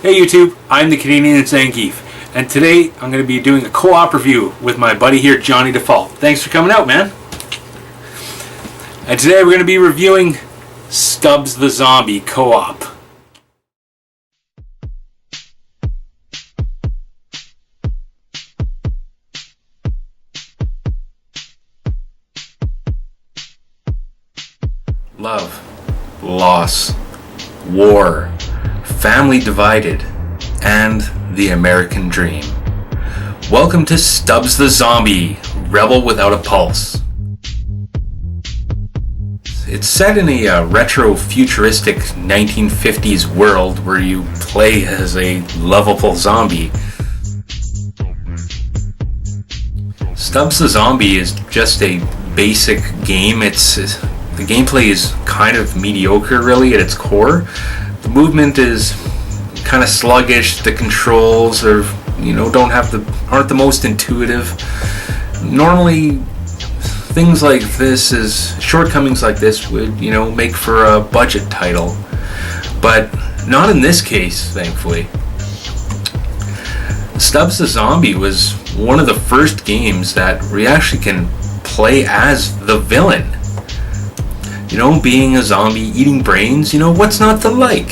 Hey YouTube, I'm the Canadian Zangief, and today I'm going to be doing a co-op review with my buddy here, Johnny Default. Thanks for coming out, man. And today we're going to be reviewing Stubbs the Zombie co-op. Love, loss, war, family divided, and the American dream. Welcome to Stubbs the Zombie, Rebel Without a Pulse. It's set in a retro-futuristic 1950s world where you play as a lovable zombie. Stubbs the Zombie is just a basic game. The gameplay is kind of mediocre, really, at its core. The movement is kind of sluggish. The controls aren't the most intuitive. Normally, things like this shortcomings like this would, make for a budget title, but not in this case, thankfully. Stubbs the Zombie was one of the first games that we actually can play as the villain. Being a zombie, eating brains, what's not to like?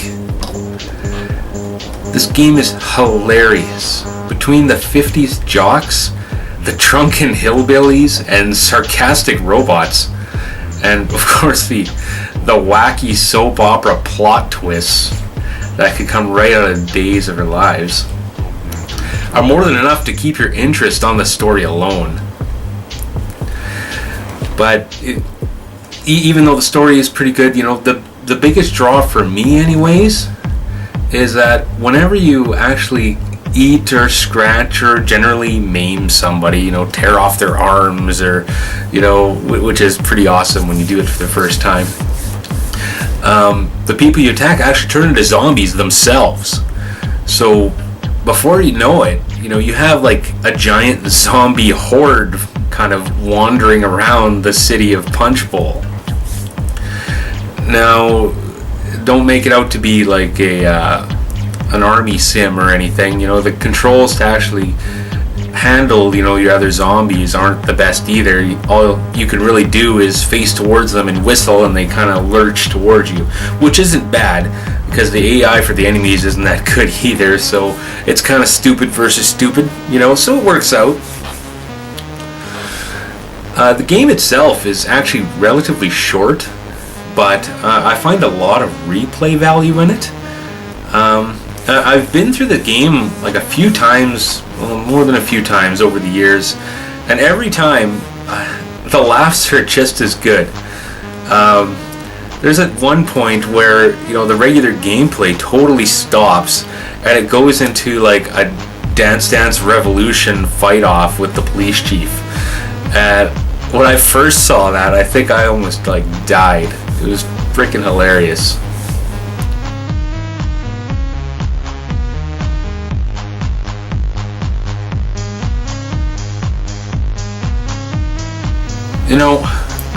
This game is hilarious. Between the 50s jocks, the drunken hillbillies, and sarcastic robots, and of course the wacky soap opera plot twists that could come right out of days of our lives, are more than enough to keep your interest on the story alone. But even though the story is pretty good, the biggest draw for me anyways is that whenever you actually eat or scratch or generally maim somebody, tear off their arms or, which is pretty awesome when you do it for the first time, the people you attack actually turn into zombies themselves. So before you know it, you have like a giant zombie horde kind of wandering around the city of Punch Bowl. Now, don't make it out to be like an army sim or anything. The controls to actually handle, your other zombies aren't the best either. All you can really do is face towards them and whistle, and they kind of lurch towards you, which isn't bad because the AI for the enemies isn't that good either. So it's kind of stupid versus stupid, so it works out. The game itself is actually relatively short, but I find a lot of replay value in it. I've been through the game like a few times, more than a few times over the years, and every time the laughs are just as good. There's at one point where the regular gameplay totally stops and it goes into like a Dance Dance Revolution fight off with the police chief. And when I first saw that, I think I almost died. It was freaking hilarious.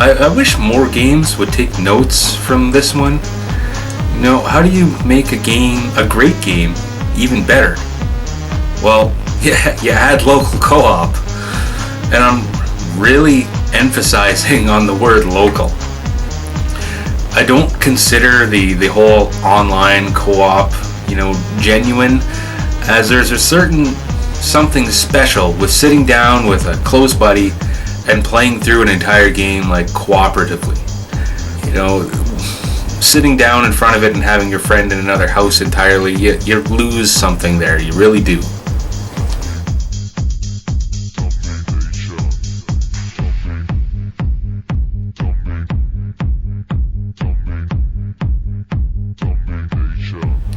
I wish more games would take notes from this one. How do you make a great game, even better? Well, you add local co-op, and I'm really emphasizing on the word local. I don't consider the whole online co-op, genuine, as there's a certain something special with sitting down with a close buddy and playing through an entire game cooperatively. Sitting down in front of it and having your friend in another house entirely, you lose something there, you really do.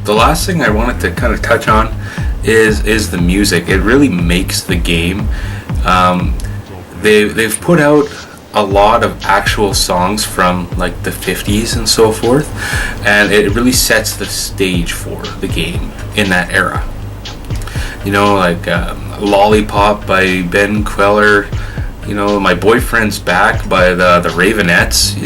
The last thing I wanted to kind of touch on is the music. It really makes the game. They've put out a lot of actual songs from the 50s and so forth, and it really sets the stage for the game in that era. Lollipop by Ben Queller, My Boyfriend's Back by the Ravenettes.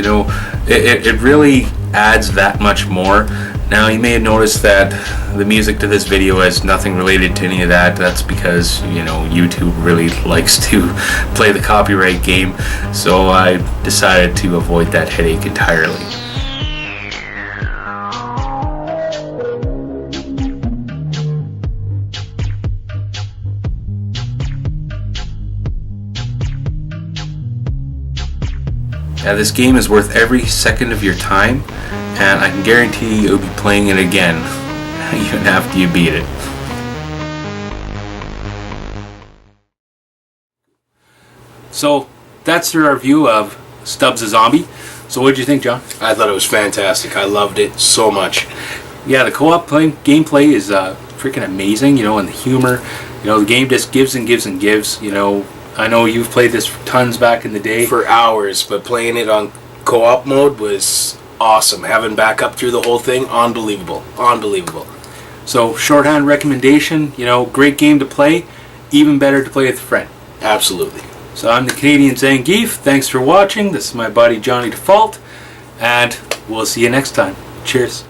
It really adds that much more, Now, you may have noticed that the music to this video has nothing related to any of that. That's because, you know, YouTube really likes to play the copyright game, so I decided to avoid that headache entirely. Yeah, this game is worth every second of your time, and I can guarantee you'll be playing it again even after you beat it. So that's our review of Stubbs the Zombie. So what did you think, John? I thought it was fantastic. I loved it so much. Yeah, the co-op gameplay is freaking amazing, you know, and the humor. You know, the game just gives and gives and gives, you know. I know you've played this tons back in the day. For hours, but playing it on co-op mode was awesome. Having backup through the whole thing, unbelievable. Unbelievable. So, shorthand recommendation, you know, great game to play, even better to play with a friend. Absolutely. So I'm the Canadian Zangief. Thanks for watching. This is my buddy Johnny Default, and we'll see you next time. Cheers.